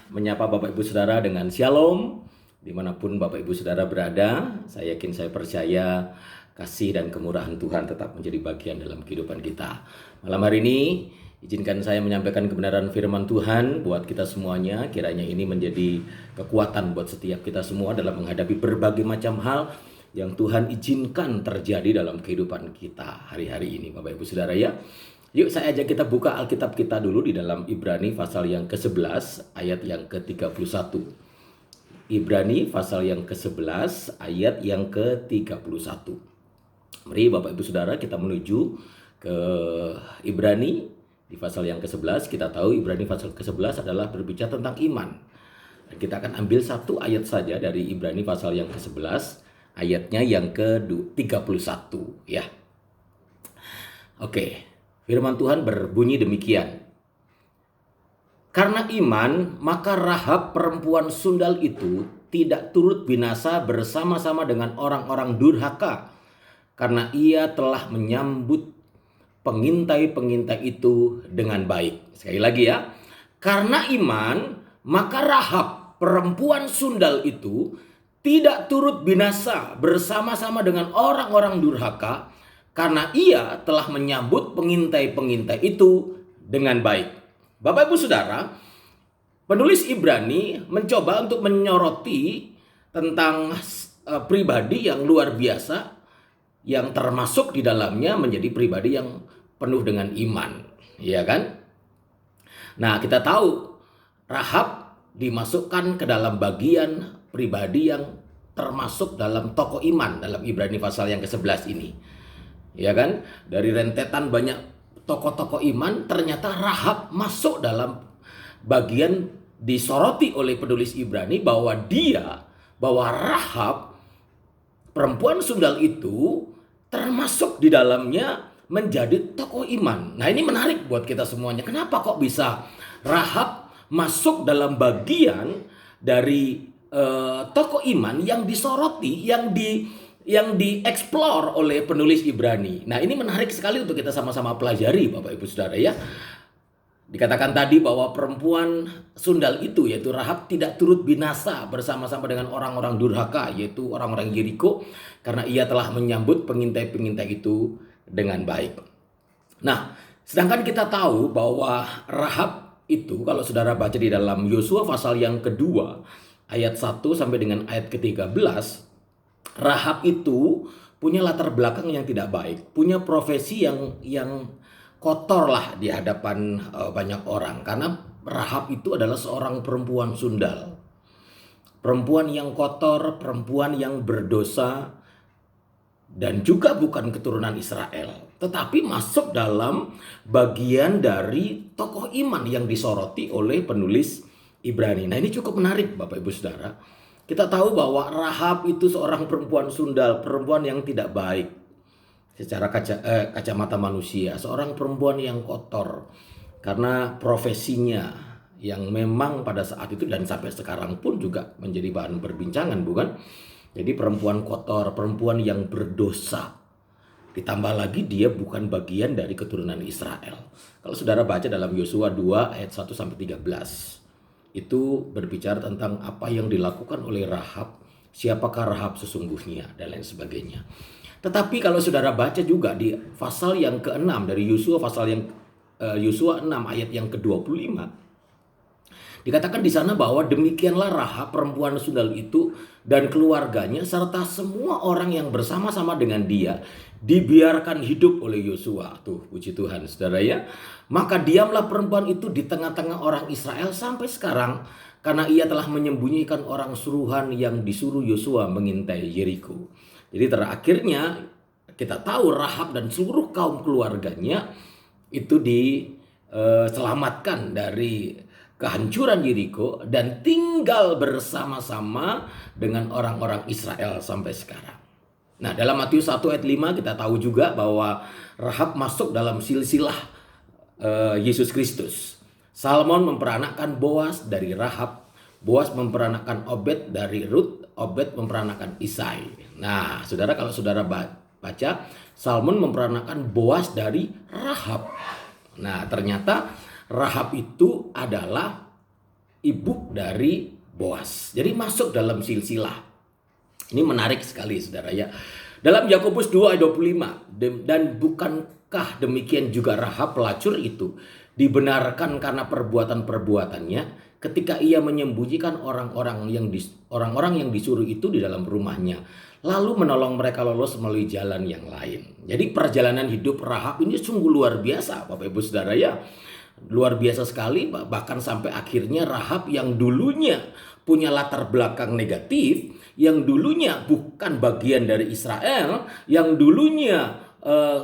Menyapa Bapak Ibu Saudara dengan Shalom dimanapun Bapak Ibu Saudara berada. Saya yakin, saya percaya kasih dan kemurahan Tuhan tetap menjadi bagian dalam kehidupan kita. Malam hari ini izinkan saya menyampaikan kebenaran firman Tuhan buat kita semuanya. Kiranya ini menjadi kekuatan buat setiap kita semua dalam menghadapi berbagai macam hal yang Tuhan izinkan terjadi dalam kehidupan kita hari-hari ini, Bapak Ibu Saudara ya. Yuk saya ajak kita buka Alkitab kita dulu di dalam Ibrani pasal yang ke-11 ayat yang ke-31. Ibrani pasal yang ke-11 ayat yang ke-31. Mari Bapak Ibu Saudara kita menuju ke Ibrani di pasal yang ke-11. Kita tahu Ibrani pasal ke-11 adalah berbicara tentang iman. Dan kita akan ambil satu ayat saja dari Ibrani pasal yang ke-11, ayatnya yang ke-31 ya. Oke. Firman Tuhan berbunyi demikian. Karena iman, maka Rahab perempuan sundal itu tidak turut binasa bersama-sama dengan orang-orang durhaka, karena ia telah menyambut pengintai-pengintai itu dengan baik. Sekali lagi ya. Karena iman, maka Rahab perempuan sundal itu tidak turut binasa bersama-sama dengan orang-orang durhaka, karena ia telah menyambut pengintai-pengintai itu dengan baik. Bapak Ibu Saudara, penulis Ibrani mencoba untuk menyoroti tentang pribadi yang luar biasa yang termasuk di dalamnya menjadi pribadi yang penuh dengan iman, ya kan? Nah, kita tahu Rahab dimasukkan ke dalam bagian pribadi yang termasuk dalam tokoh iman dalam Ibrani pasal yang ke-11 ini. Ya kan, dari rentetan banyak tokoh-tokoh iman, ternyata Rahab masuk dalam bagian disoroti oleh penulis Ibrani bahwa Rahab perempuan sundal itu termasuk di dalamnya menjadi tokoh iman. Nah, ini menarik buat kita semuanya. Kenapa kok bisa Rahab masuk dalam bagian dari tokoh iman yang disoroti, yang dieksplor oleh penulis Ibrani. Nah, ini menarik sekali untuk kita sama-sama pelajari Bapak Ibu Saudara ya. Dikatakan tadi bahwa perempuan sundal itu yaitu Rahab tidak turut binasa bersama-sama dengan orang-orang durhaka, yaitu orang-orang Yeriko, karena ia telah menyambut pengintai-pengintai itu dengan baik. Nah, sedangkan kita tahu bahwa Rahab itu kalau saudara baca di dalam Yosua pasal yang kedua ayat 1 sampai dengan ayat ke-13, Rahab itu punya latar belakang yang tidak baik, punya profesi yang kotor lah di hadapan banyak orang, karena Rahab itu adalah seorang perempuan sundal, perempuan yang kotor, perempuan yang berdosa, dan juga bukan keturunan Israel, tetapi masuk dalam bagian dari tokoh iman yang disoroti oleh penulis Ibrani. Nah, ini cukup menarik Bapak Ibu Saudara. Kita tahu bahwa Rahab itu seorang perempuan sundal, perempuan yang tidak baik secara kacamata manusia, seorang perempuan yang kotor karena profesinya yang memang pada saat itu dan sampai sekarang pun juga menjadi bahan perbincangan, bukan? Jadi perempuan kotor, perempuan yang berdosa. Ditambah lagi dia bukan bagian dari keturunan Israel. Kalau saudara baca dalam Yosua 2 ayat 1 sampai 13. Itu berbicara tentang apa yang dilakukan oleh Rahab, siapakah Rahab sesungguhnya, dan lain sebagainya. Tetapi kalau saudara baca juga di pasal yang ke-6 dari Yosua, Yosua 6 ayat yang ke-25, dikatakan di sana bahwa demikianlah Rahab perempuan sundal itu dan keluarganya serta semua orang yang bersama-sama dengan dia dibiarkan hidup oleh Yosua. Tuh, puji Tuhan saudara ya. Maka diamlah perempuan itu di tengah-tengah orang Israel sampai sekarang, karena ia telah menyembunyikan orang suruhan yang disuruh Yosua mengintai Yeriko. Jadi terakhirnya kita tahu Rahab dan seluruh kaum keluarganya itu diselamatkan dari kehancuran Yeriko dan tinggal bersama-sama dengan orang-orang Israel sampai sekarang. Nah, dalam Matius 1 ayat 5 kita tahu juga bahwa Rahab masuk dalam silsilah Yesus Kristus. Salmon memperanakkan Boas dari Rahab, Boas memperanakkan Obed dari Rut, Obed memperanakkan Isai. Nah, saudara, kalau saudara baca, Salmon memperanakkan Boas dari Rahab. Nah, ternyata Rahab itu adalah ibu dari Boas. Jadi masuk dalam silsilah. Ini menarik sekali saudara ya. Dalam Yakobus 2 ayat 25, dan bukankah demikian juga Rahab pelacur itu dibenarkan karena perbuatan-perbuatannya ketika ia menyembunyikan orang-orang yang disuruh itu di dalam rumahnya, lalu menolong mereka lolos melalui jalan yang lain. Jadi perjalanan hidup Rahab ini sungguh luar biasa Bapak Ibu Saudara ya. Luar biasa sekali, bahkan sampai akhirnya Rahab yang dulunya punya latar belakang negatif, yang dulunya bukan bagian dari Israel, yang dulunya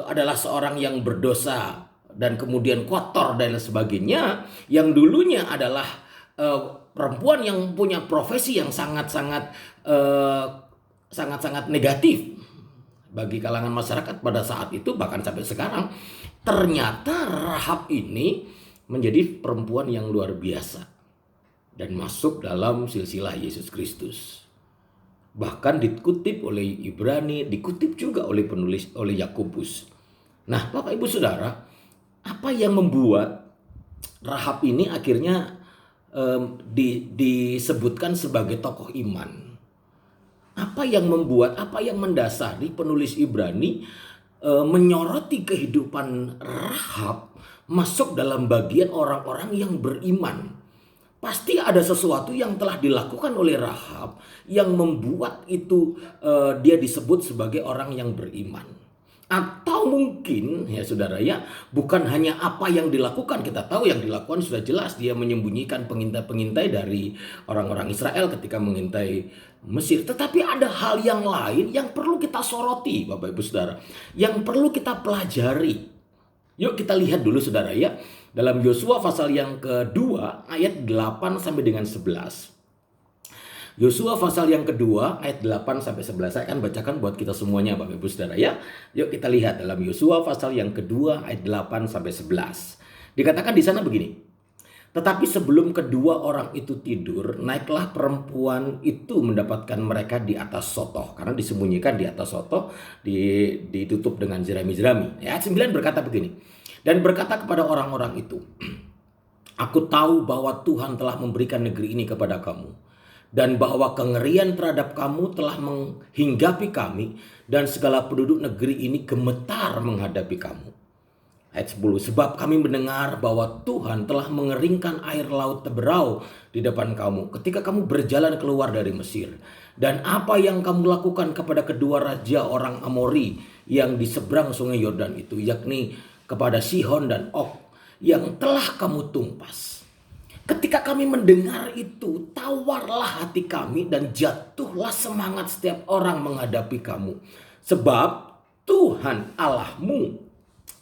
adalah seorang yang berdosa dan kemudian kotor dan sebagainya, yang dulunya adalah perempuan yang punya profesi yang sangat-sangat negatif bagi kalangan masyarakat pada saat itu, bahkan sampai sekarang. Ternyata Rahab ini menjadi perempuan yang luar biasa dan masuk dalam silsilah Yesus Kristus. Bahkan dikutip oleh Ibrani, dikutip juga oleh penulis, oleh Yakobus. Nah, Bapak Ibu Saudara, apa yang membuat Rahab ini akhirnya disebutkan sebagai tokoh iman? Apa yang membuat, apa yang mendasari penulis Ibrani menyoroti kehidupan Rahab masuk dalam bagian orang-orang yang beriman? Pasti ada sesuatu yang telah dilakukan oleh Rahab yang membuat itu dia disebut sebagai orang yang beriman. Atau mungkin ya saudara ya, bukan hanya apa yang dilakukan. Kita tahu yang dilakukan sudah jelas, dia menyembunyikan pengintai-pengintai dari orang-orang Israel ketika mengintai Mesir. Tetapi ada hal yang lain yang perlu kita soroti Bapak Ibu Saudara, yang perlu kita pelajari. Yuk kita lihat dulu saudara ya, dalam Yosua pasal yang kedua ayat 8 sampai dengan 11. Yosua pasal yang kedua ayat 8 sampai 11. Saya akan bacakan buat kita semuanya Bapak Ibu Saudara ya. Yuk kita lihat dalam Yosua pasal yang kedua ayat 8 sampai 11. Dikatakan di sana begini. Tetapi sebelum kedua orang itu tidur, naiklah perempuan itu mendapatkan mereka di atas sotoh. Karena disembunyikan di atas sotoh, ditutup dengan jerami-jerami. Ayat 9 berkata begini. Dan berkata kepada orang-orang itu, aku tahu bahwa Tuhan telah memberikan negeri ini kepada kamu, dan bahwa kengerian terhadap kamu telah menghinggapi kami, dan segala penduduk negeri ini gemetar menghadapi kamu. Ayat 10, sebab kami mendengar bahwa Tuhan telah mengeringkan air laut Teberau di depan kamu ketika kamu berjalan keluar dari Mesir. Dan apa yang kamu lakukan kepada kedua raja orang Amori yang di seberang sungai Yordan itu, yakni kepada Sihon dan Og, yang telah kamu tumpas. Ketika kami mendengar itu, tawarlah hati kami dan jatuhlah semangat setiap orang menghadapi kamu. Sebab Tuhan Allahmu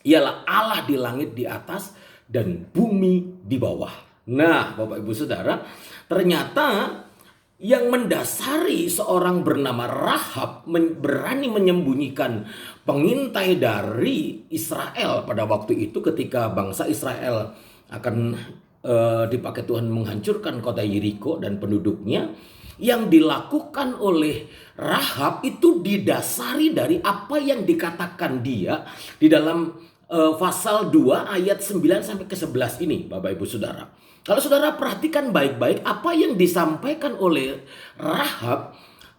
ialah Allah di langit di atas dan bumi di bawah. Nah, Bapak Ibu Saudara, ternyata yang mendasari seorang bernama Rahab berani menyembunyikan pengintai dari Israel pada waktu itu ketika bangsa Israel akan dipakai Tuhan menghancurkan kota Yeriko dan penduduknya. Yang dilakukan oleh Rahab itu didasari dari apa yang dikatakan dia di dalam pasal 2 ayat 9 sampai ke 11 ini Bapak Ibu Saudara. Kalau saudara perhatikan baik-baik apa yang disampaikan oleh Rahab,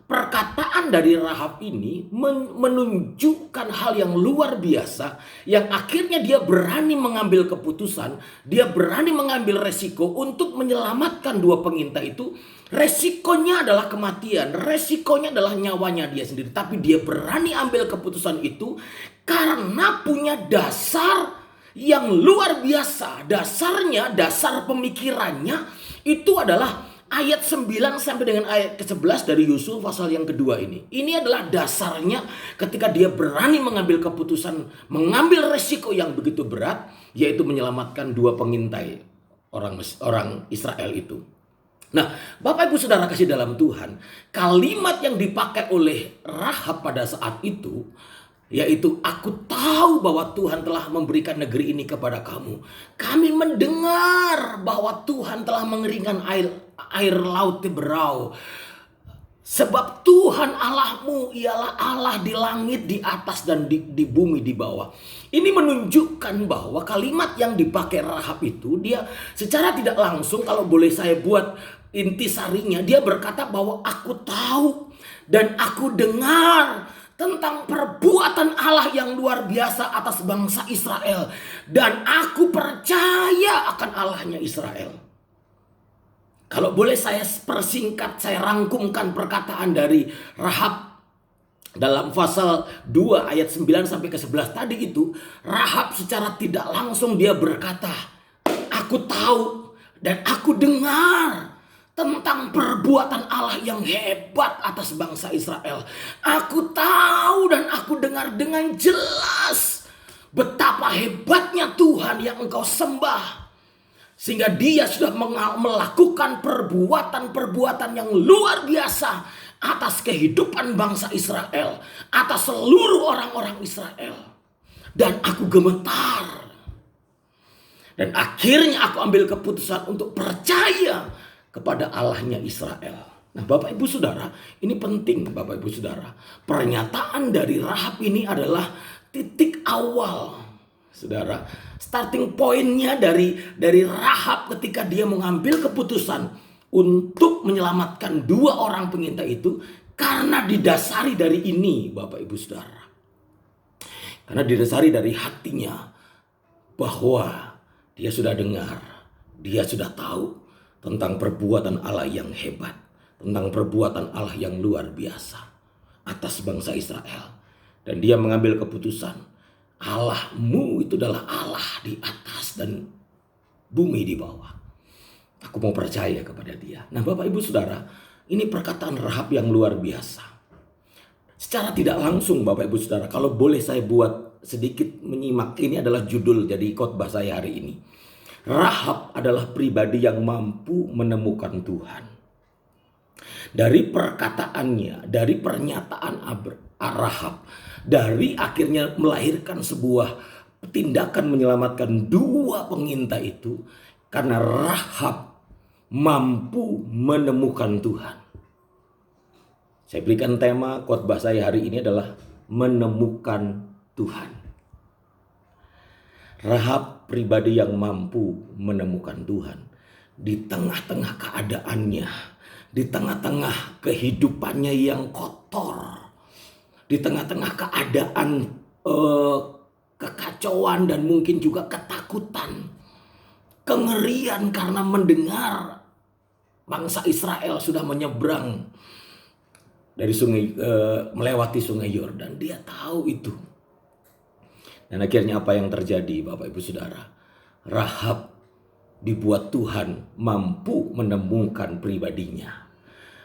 perkataan dari Rahab ini menunjukkan hal yang luar biasa, yang akhirnya dia berani mengambil keputusan, dia berani mengambil resiko untuk menyelamatkan dua pengintai itu. Resikonya adalah kematian, resikonya adalah nyawanya dia sendiri, tapi dia berani ambil keputusan itu karena punya dasar yang luar biasa. Dasarnya, dasar pemikirannya itu adalah ayat 9 sampai dengan ayat ke-11 dari Yosua pasal yang kedua ini. Ini adalah dasarnya ketika dia berani mengambil keputusan, mengambil resiko yang begitu berat, yaitu menyelamatkan dua pengintai orang Israel itu. Nah, Bapak Ibu Saudara kasih dalam Tuhan, kalimat yang dipakai oleh Rahab pada saat itu, yaitu aku tahu bahwa Tuhan telah memberikan negeri ini kepada kamu. Kami mendengar bahwa Tuhan telah mengeringkan air laut Teberau. Sebab Tuhan Allahmu ialah Allah di langit, di atas, dan di bumi di bawah. Ini menunjukkan bahwa kalimat yang dipakai Rahab itu, dia secara tidak langsung, kalau boleh saya buat intisarinya, dia berkata bahwa aku tahu dan aku dengar tentang perbuatan Allah yang luar biasa atas bangsa Israel. Dan aku percaya akan Allahnya Israel. Kalau boleh saya persingkat, saya rangkumkan perkataan dari Rahab dalam pasal 2 ayat 9 sampai ke 11 tadi itu. Rahab secara tidak langsung dia berkata, aku tahu dan aku dengar tentang perbuatan Allah yang hebat atas bangsa Israel. Aku tahu dan aku dengar dengan jelas betapa hebatnya Tuhan yang engkau sembah. Sehingga dia sudah melakukan perbuatan-perbuatan yang luar biasa atas kehidupan bangsa Israel, atas seluruh orang-orang Israel. Dan aku gemetar. Dan akhirnya aku ambil keputusan untuk percaya kepada Allahnya Israel. Nah, Bapak Ibu Saudara, ini penting Bapak Ibu Saudara. Pernyataan dari Rahab ini adalah titik awal. Saudara, starting pointnya dari Rahab ketika dia mengambil keputusan untuk menyelamatkan 2 orang pengintai itu, karena didasari dari ini Bapak Ibu Saudara. Karena didasari dari hatinya bahwa dia sudah dengar, dia sudah tahu tentang perbuatan Allah yang hebat, tentang perbuatan Allah yang luar biasa atas bangsa Israel. Dan dia mengambil keputusan, Allahmu itu adalah Allah di atas dan bumi di bawah. Aku mau percaya kepada dia. Nah, Bapak Ibu Saudara, ini perkataan Rahab yang luar biasa. Secara tidak langsung Bapak Ibu Saudara, kalau boleh saya buat sedikit menyimak, ini adalah judul jadi khotbah saya hari ini. Rahab adalah pribadi yang mampu menemukan Tuhan. Dari perkataannya, dari pernyataan Rahab, dari akhirnya melahirkan sebuah tindakan menyelamatkan 2 pengintai itu, karena Rahab mampu menemukan Tuhan. Saya berikan tema khotbah saya hari ini adalah menemukan Tuhan. Rahab pribadi yang mampu menemukan Tuhan di tengah-tengah keadaannya, di tengah-tengah kehidupannya yang kotor, di tengah-tengah keadaan kekacauan dan mungkin juga ketakutan, kengerian karena mendengar bangsa Israel sudah menyeberang dari sungai, melewati sungai Yordan. Dia tahu itu. Dan akhirnya apa yang terjadi Bapak Ibu Saudara? Rahab dibuat Tuhan mampu menemukan pribadinya.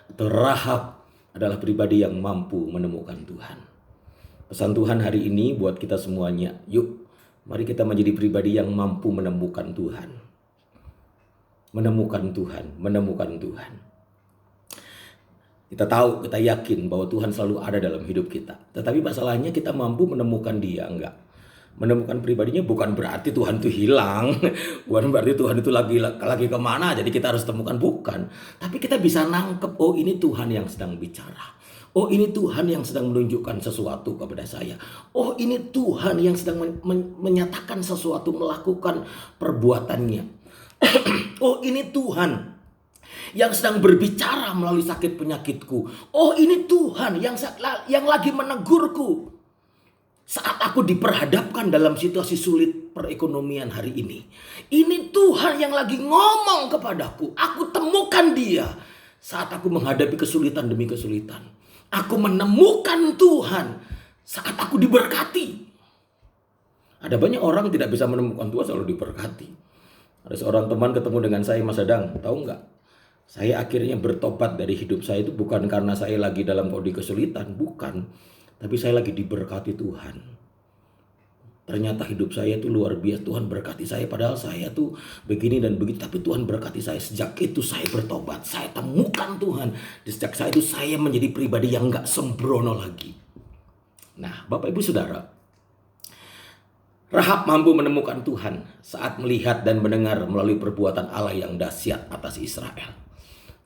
Atau Rahab adalah pribadi yang mampu menemukan Tuhan. Pesan Tuhan hari ini buat kita semuanya, yuk mari kita menjadi pribadi yang mampu menemukan Tuhan. Menemukan Tuhan, menemukan Tuhan. Kita tahu, kita yakin bahwa Tuhan selalu ada dalam hidup kita. Tetapi masalahnya kita mampu menemukan Dia, enggak? Menemukan pribadinya bukan berarti Tuhan itu hilang, bukan berarti Tuhan itu lagi kemana, jadi kita harus temukan, bukan. Tapi kita bisa nangkep, oh ini Tuhan yang sedang bicara. Oh ini Tuhan yang sedang menunjukkan sesuatu kepada saya. Oh ini Tuhan yang sedang menyatakan sesuatu, melakukan perbuatannya. Oh ini Tuhan yang sedang berbicara melalui sakit penyakitku. Oh ini Tuhan yang lagi menegurku saat aku diperhadapkan dalam situasi sulit perekonomian hari ini. Ini Tuhan yang lagi ngomong kepadaku. Aku temukan Dia saat aku menghadapi kesulitan demi kesulitan. Aku menemukan Tuhan saat aku diberkati. Ada banyak orang tidak bisa menemukan Tuhan selalu diberkati. Ada seorang teman ketemu dengan saya, Mas Adang, tahu nggak? Saya akhirnya bertobat dari hidup saya itu bukan karena saya lagi dalam kondisi kesulitan, bukan. Tapi saya lagi diberkati Tuhan. Ternyata hidup saya itu luar biasa. Tuhan berkati saya, padahal saya tuh begini dan begitu. Tapi Tuhan berkati saya. Sejak itu saya bertobat. Saya temukan Tuhan. Sejak saat itu saya menjadi pribadi yang gak sembrono lagi. Nah, Bapak Ibu Saudara, Rahab mampu menemukan Tuhan saat melihat dan mendengar melalui perbuatan Allah yang dahsyat atas Israel.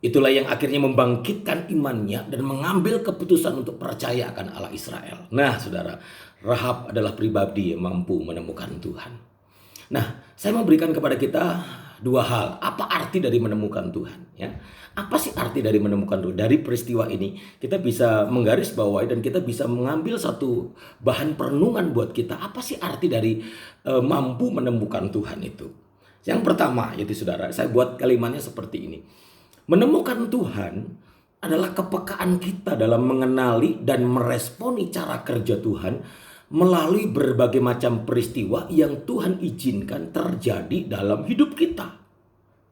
Itulah yang akhirnya membangkitkan imannya dan mengambil keputusan untuk percaya akan Allah Israel. Nah, saudara, Rahab adalah pribadi yang mampu menemukan Tuhan. Nah, saya mau berikan kepada kita dua hal. Apa arti dari menemukan Tuhan? Ya, apa sih arti dari menemukan Tuhan? Dari peristiwa ini kita bisa menggarisbawahi dan kita bisa mengambil satu bahan perenungan buat kita. Apa sih arti dari mampu menemukan Tuhan itu? Yang pertama, yaitu saudara, saya buat kalimatnya seperti ini. Menemukan Tuhan adalah kepekaan kita dalam mengenali dan meresponi cara kerja Tuhan melalui berbagai macam peristiwa yang Tuhan izinkan terjadi dalam hidup kita.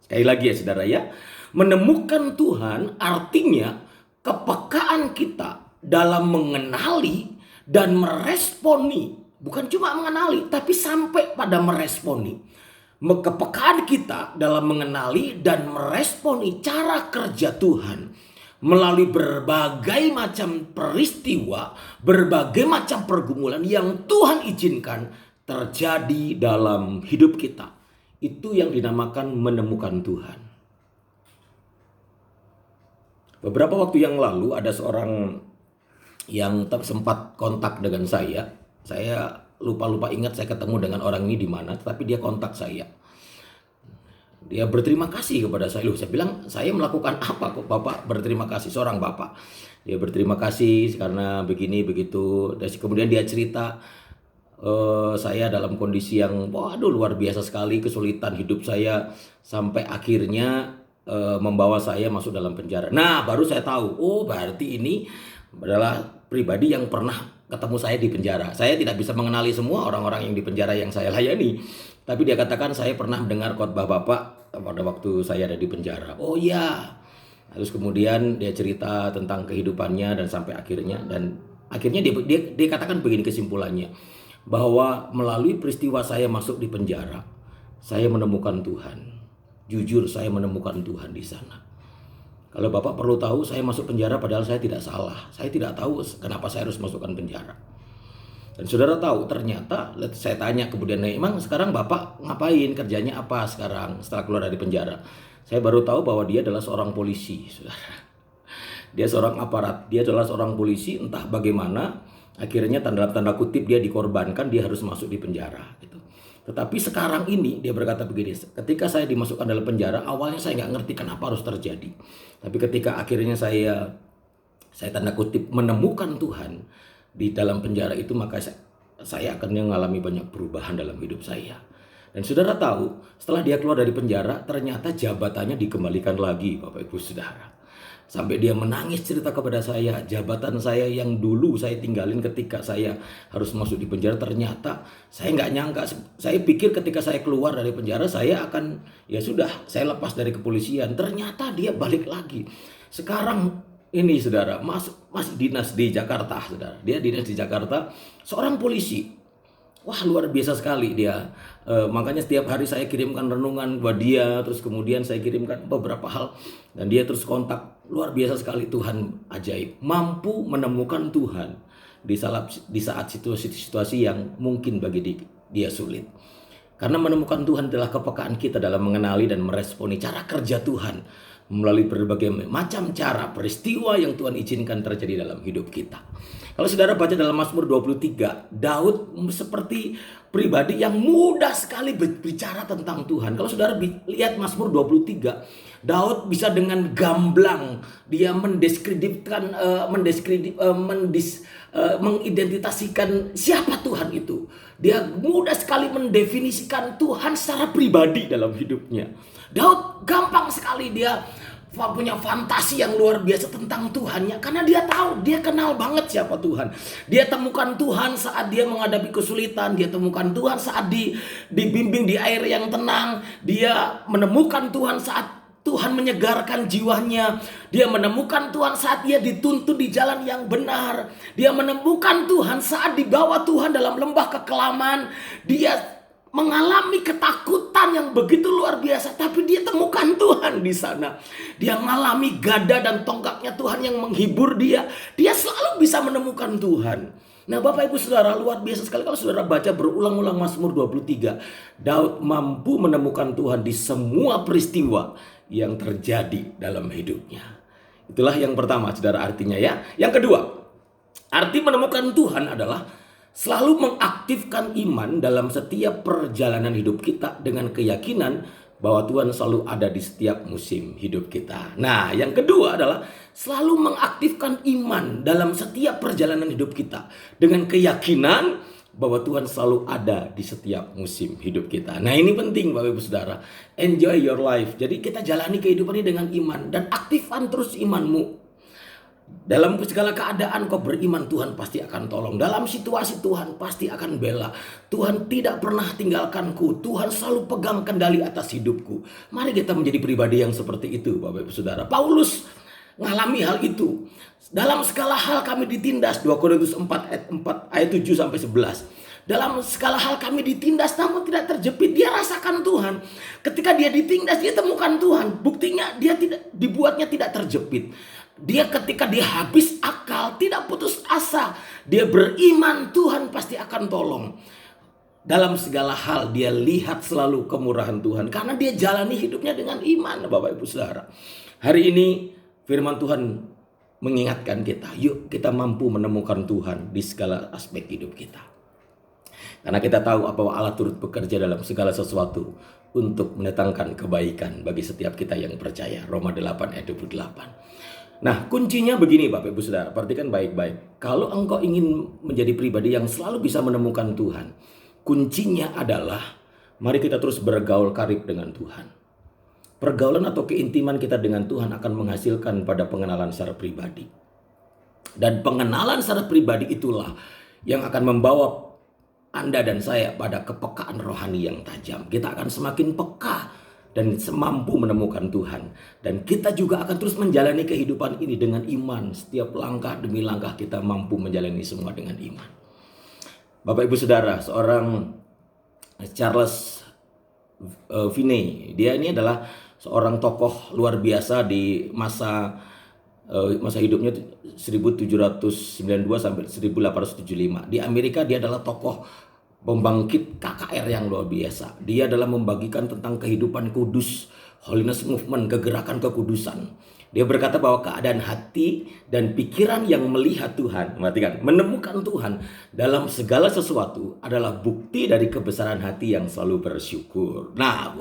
Sekali lagi ya saudara ya, menemukan Tuhan artinya kepekaan kita dalam mengenali dan meresponi, bukan cuma mengenali tapi sampai pada meresponi. Kepekaan kita dalam mengenali dan meresponi cara kerja Tuhan melalui berbagai macam peristiwa, berbagai macam pergumulan yang Tuhan izinkan terjadi dalam hidup kita. Itu yang dinamakan menemukan Tuhan. Beberapa waktu yang lalu ada seorang yang sempat kontak dengan saya. Saya lupa ingat saya ketemu dengan orang ini di mana, tapi dia kontak saya. Dia berterima kasih kepada saya. Loh, saya bilang, saya melakukan apa kok Bapak berterima kasih? Seorang Bapak. Dia berterima kasih karena begini begitu. Dan kemudian dia cerita, saya dalam kondisi yang waduh luar biasa sekali, kesulitan hidup saya sampai akhirnya membawa saya masuk dalam penjara. Nah, baru saya tahu, oh berarti ini adalah pribadi yang pernah ketemu saya di penjara. Saya tidak bisa mengenali semua orang-orang yang di penjara yang saya layani, tapi dia katakan saya pernah mendengar khotbah Bapak pada waktu saya ada di penjara. Oh iya. Terus kemudian dia cerita tentang kehidupannya dan sampai akhirnya dia katakan begini kesimpulannya, bahwa melalui peristiwa saya masuk di penjara, saya menemukan Tuhan. Jujur saya menemukan Tuhan di sana. Kalau Bapak perlu tahu, saya masuk penjara padahal saya tidak salah. Saya tidak tahu kenapa saya harus masukkan penjara. Dan saudara tahu, ternyata saya tanya kemudian, emang sekarang Bapak ngapain, kerjanya apa sekarang setelah keluar dari penjara? Saya baru tahu bahwa dia adalah seorang polisi, saudara. Dia seorang aparat, dia adalah seorang polisi, entah bagaimana akhirnya tanda kutip dia dikorbankan, dia harus masuk di penjara gitu. Tetapi sekarang ini dia berkata begini, ketika saya dimasukkan dalam penjara, awalnya saya nggak ngerti kenapa harus terjadi. Tapi ketika akhirnya saya tanda kutip menemukan Tuhan di dalam penjara itu, maka saya akan mengalami banyak perubahan dalam hidup saya. Dan saudara tahu, setelah dia keluar dari penjara, ternyata jabatannya dikembalikan lagi, Bapak Ibu Saudara. Sampai dia menangis cerita kepada saya, jabatan saya yang dulu saya tinggalin ketika saya harus masuk di penjara, ternyata saya nggak nyangka. Saya pikir ketika saya keluar dari penjara saya akan, ya sudah, saya lepas dari kepolisian. Ternyata dia balik lagi. Sekarang ini saudara, masih dinas di Jakarta, saudara. Dia dinas di Jakarta, seorang polisi. Wah, luar biasa sekali dia. Makanya setiap hari saya kirimkan renungan buat dia, terus kemudian saya kirimkan beberapa hal, dan dia terus kontak. Luar biasa sekali, Tuhan ajaib, mampu menemukan Tuhan di saat situasi-situasi yang mungkin bagi dia sulit. Karena menemukan Tuhan adalah kepekaan kita dalam mengenali dan meresponi cara kerja Tuhan melalui berbagai macam cara peristiwa yang Tuhan izinkan terjadi dalam hidup kita. Kalau saudara baca dalam Mazmur 23, Daud seperti pribadi yang mudah sekali berbicara tentang Tuhan. Kalau saudara lihat Mazmur 23, Daud bisa dengan gamblang dia mengidentifikasikan siapa Tuhan itu. Dia mudah sekali mendefinisikan Tuhan secara pribadi dalam hidupnya. Daud gampang sekali dia punya fantasi yang luar biasa tentang Tuhannya, karena dia tahu, dia kenal banget siapa Tuhan. Dia temukan Tuhan saat dia menghadapi kesulitan, dia temukan Tuhan saat dibimbing di air yang tenang, dia menemukan Tuhan saat Tuhan menyegarkan jiwanya. Dia menemukan Tuhan saat dia dituntun di jalan yang benar. Dia menemukan Tuhan saat dibawa Tuhan dalam lembah kekelaman. Dia mengalami ketakutan yang begitu luar biasa, tapi dia temukan Tuhan di sana. Dia mengalami gada dan tongkatnya Tuhan yang menghibur dia. Dia selalu bisa menemukan Tuhan. Nah, Bapak Ibu Saudara, luar biasa sekali kalau saudara baca berulang-ulang Mazmur 23. Daud mampu menemukan Tuhan di semua peristiwa yang terjadi dalam hidupnya. Itulah yang pertama, saudara, artinya ya. Yang kedua, arti menemukan Tuhan adalah selalu mengaktifkan iman dalam setiap perjalanan hidup kita dengan keyakinan bahwa Tuhan selalu ada di setiap musim hidup kita. Nah, yang kedua adalah selalu mengaktifkan iman dalam setiap perjalanan hidup kita dengan keyakinan bahwa Tuhan selalu ada di setiap musim hidup kita. Nah, ini penting Bapak Ibu Saudara. Enjoy your life. Jadi kita jalani kehidupan ini dengan iman dan aktifkan terus imanmu. Dalam segala keadaan kau beriman, Tuhan pasti akan tolong. Dalam situasi Tuhan pasti akan bela. Tuhan tidak pernah tinggalkanku. Tuhan selalu pegang kendali atas hidupku. Mari kita menjadi pribadi yang seperti itu Bapak Ibu Saudara. Paulus mengalami hal itu. Dalam segala hal kami ditindas. 2 Korintus 4 ayat 7 sampai 11. Dalam segala hal kami ditindas namun tidak terjepit. Dia rasakan Tuhan. Ketika dia ditindas dia temukan Tuhan. Buktinya dia dibuatnya tidak terjepit. Dia ketika dia habis akal, tidak putus asa. Dia beriman Tuhan pasti akan tolong. Dalam segala hal dia lihat selalu kemurahan Tuhan. Karena dia jalani hidupnya dengan iman Bapak Ibu Saudara. Hari ini firman Tuhan mengingatkan kita. Yuk kita mampu menemukan Tuhan di segala aspek hidup kita. Karena kita tahu bahwa Allah turut bekerja dalam segala sesuatu untuk mendatangkan kebaikan bagi setiap kita yang percaya. Roma 8 ayat 28. Nah, kuncinya begini Bapak Ibu Saudara, perhatikan baik-baik. Kalau engkau ingin menjadi pribadi yang selalu bisa menemukan Tuhan, kuncinya adalah mari kita terus bergaul karib dengan Tuhan. Pergaulan atau keintiman kita dengan Tuhan akan menghasilkan pada pengenalan secara pribadi. Dan pengenalan secara pribadi itulah yang akan membawa Anda dan saya pada kepekaan rohani yang tajam. Kita akan semakin peka dan mampu menemukan Tuhan. Dan kita juga akan terus menjalani kehidupan ini dengan iman. Setiap langkah demi langkah kita mampu menjalani semua dengan iman. Bapak Ibu Saudara, seorang Charles Finney, dia ini adalah seorang tokoh luar biasa di masa hidupnya 1792 sampai 1875. Di Amerika dia adalah tokoh pembangkit KKR yang luar biasa. Dia adalah membagikan tentang kehidupan kudus, holiness movement, kegerakan kekudusan. Dia berkata bahwa keadaan hati dan pikiran yang melihat Tuhan, perhatikan, menemukan Tuhan dalam segala sesuatu adalah bukti dari kebesaran hati yang selalu bersyukur. Nah,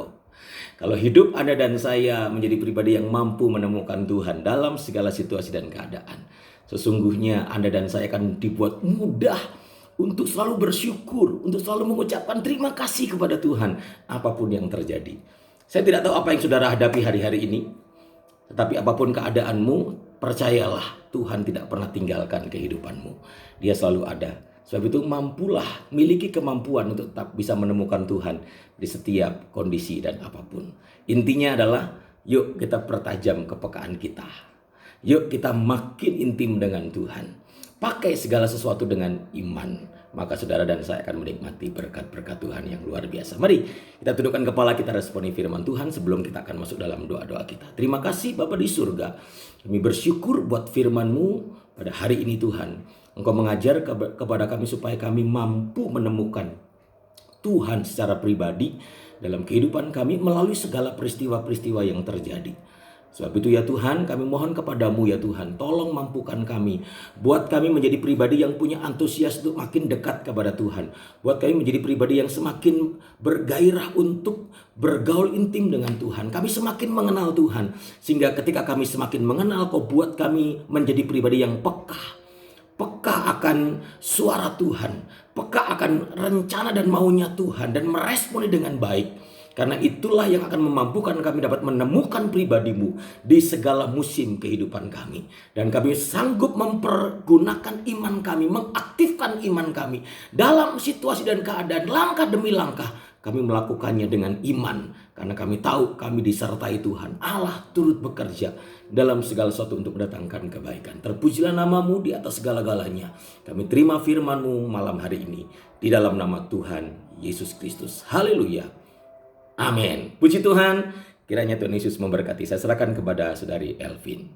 kalau hidup Anda dan saya menjadi pribadi yang mampu menemukan Tuhan dalam segala situasi dan keadaan, sesungguhnya Anda dan saya akan dibuat mudah untuk selalu bersyukur, untuk selalu mengucapkan terima kasih kepada Tuhan apapun yang terjadi. Saya tidak tahu apa yang saudara hadapi hari-hari ini, tetapi apapun keadaanmu, percayalah Tuhan tidak pernah tinggalkan kehidupanmu. Dia selalu ada. Sebab itu mampulah, miliki kemampuan untuk tetap bisa menemukan Tuhan di setiap kondisi dan apapun. Intinya adalah yuk kita pertajam kepekaan kita. Yuk kita makin intim dengan Tuhan. Pakai segala sesuatu dengan iman. Maka saudara dan saya akan menikmati berkat-berkat Tuhan yang luar biasa. Mari kita tundukkan kepala, kita responi firman Tuhan sebelum kita akan masuk dalam doa-doa kita. Terima kasih Bapa di surga. Kami bersyukur buat firman-Mu pada hari ini Tuhan. Engkau mengajar kepada kami supaya kami mampu menemukan Tuhan secara pribadi dalam kehidupan kami melalui segala peristiwa-peristiwa yang terjadi. Sebab itu ya Tuhan, kami mohon kepadamu ya Tuhan, tolong mampukan kami. Buat kami menjadi pribadi yang punya antusias untuk makin dekat kepada Tuhan. Buat kami menjadi pribadi yang semakin bergairah untuk bergaul intim dengan Tuhan. Kami semakin mengenal Tuhan. Sehingga ketika kami semakin mengenal, Kau buat kami menjadi pribadi yang peka. Peka akan suara Tuhan. Peka akan rencana dan maunya Tuhan. Dan meresponi dengan baik. Karena itulah yang akan memampukan kami dapat menemukan pribadi-Mu di segala musim kehidupan kami. Dan kami sanggup mempergunakan iman kami, mengaktifkan iman kami. Dalam situasi dan keadaan, langkah demi langkah, kami melakukannya dengan iman. Karena kami tahu kami disertai Tuhan. Allah turut bekerja dalam segala sesuatu untuk mendatangkan kebaikan. Terpujilah nama-Mu di atas segala-galanya. Kami terima firman-Mu malam hari ini. Di dalam nama Tuhan Yesus Kristus. Haleluya. Amin. Puji Tuhan. Kiranya Tuhan Yesus memberkati. Saya serahkan kepada Saudari Elvin.